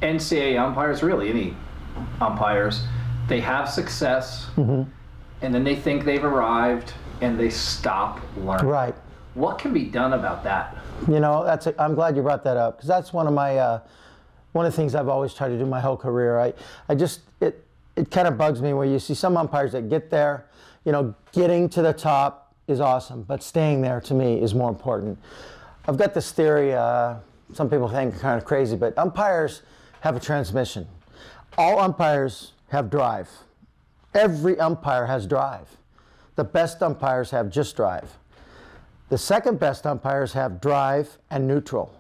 NCAA umpires, really any umpires, they have success, and then they think they've arrived, and they stop learning. Right. What can be done about that? You know, I'm glad you brought that up, because that's one of my one of the things I've always tried to do my whole career. It kind of bugs me where you see some umpires that get there. You know, getting to the top is awesome, but staying there to me is more important. I've got this theory. Some people think kind of crazy, but umpires have a transmission. All umpires have drive. Every umpire has drive. The best umpires have just drive. The second best umpires have drive and neutral.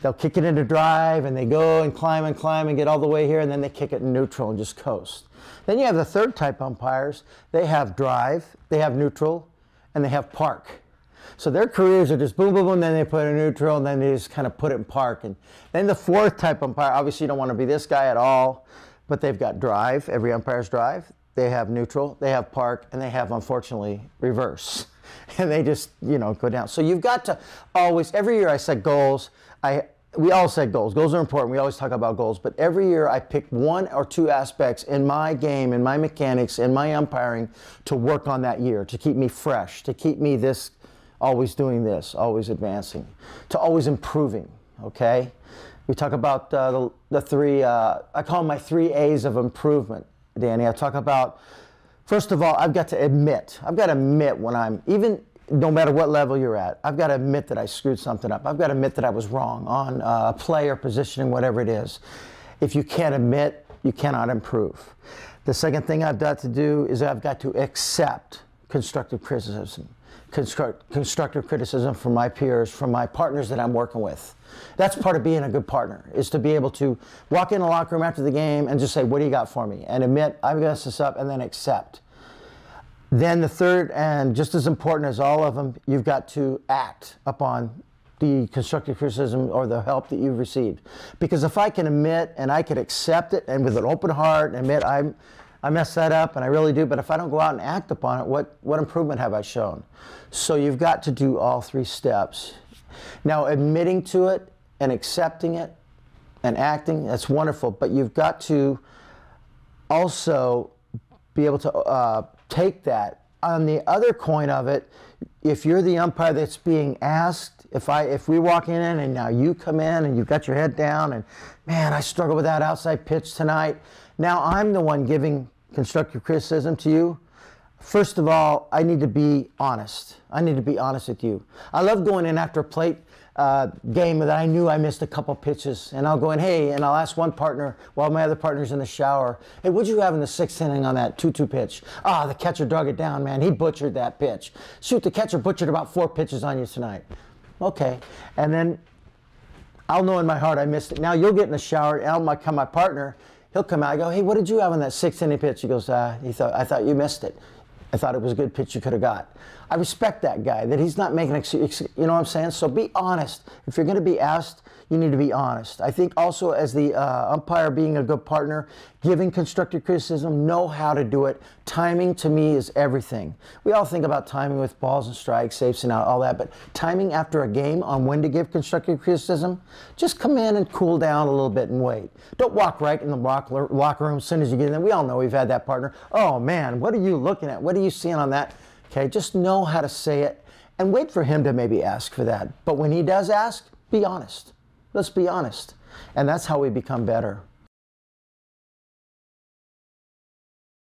They'll kick it into drive, and they go and climb and get all the way here, and then they kick it in neutral and just coast. Then you have the third type umpires. They have drive, they have neutral, and they have park. So their careers are just boom, boom, boom, then they put it in neutral, and then they just kind of put it in park. And then the fourth type umpire, obviously you don't want to be this guy at all, but they've got drive, every umpire's drive. They have neutral, they have park, and they have, unfortunately, reverse. And they just, you know, go down. So you've got to always, every year I set goals. We all set goals. Goals are important. We always talk about goals. But every year I pick one or two aspects in my game, in my mechanics, in my umpiring to work on that year, to keep me fresh, to keep me this, always doing this, always advancing, to always improving, okay? We talk about the three, I call them my 3 A's of improvement, Danny. I talk about, first of all, I've got to admit when I'm, even no matter what level you're at, I've got to admit that I screwed something up. I've got to admit that I was wrong on a play or positioning, whatever it is. If you can't admit, you cannot improve. The second thing I've got to do is I've got to accept constructive criticism. Constructive criticism from my peers, from my partners that I'm working with. That's part of being a good partner, is to be able to walk in the locker room after the game and just say, what do you got for me? And admit, I've messed this up, and then accept. Then the third, and just as important as all of them, you've got to act upon the constructive criticism or the help that you've received. Because if I can admit and I can accept it and with an open heart and admit I messed that up and I really do, but if I don't go out and act upon it, what improvement have I shown? So you've got to do all 3 steps. Now, admitting to it and accepting it and acting, that's wonderful, but you've got to also be able to take that. On the other coin of it, if you're the umpire that's being asked, if we walk in and now you come in and you've got your head down and, man, I struggled with that outside pitch tonight. Now I'm the one giving constructive criticism to you. First of all, I need to be honest. I need to be honest with you. I love going in after a plate game that I knew I missed a couple pitches, and I'll go in, hey, and I'll ask one partner while my other partner's in the shower, hey, what'd you have in the 6th inning on that 2-2 pitch? Ah, the catcher drug it down, man. He butchered that pitch. Shoot, the catcher butchered about 4 pitches on you tonight. Okay, and then I'll know in my heart I missed it. Now you'll get in the shower, and my partner, he'll come out, I go, hey, what did you have on that 6th inning pitch? He goes, I thought you missed it. I thought it was a good pitch you could have got. I respect that guy, that he's not making excuses, you know what I'm saying? So be honest. If you're going to be asked, you need to be honest. I think also as the umpire, being a good partner, giving constructive criticism, know how to do it. Timing to me is everything. We all think about timing with balls and strikes, safes and out, all that, but timing after a game on when to give constructive criticism, just come in and cool down a little bit and wait. Don't walk right in the locker room as soon as you get in there. We all know we've had that partner. Oh man, what are you looking at? What are you seeing on that? Okay, just know how to say it and wait for him to maybe ask for that. But when he does ask, be honest. Let's be honest. And that's how we become better.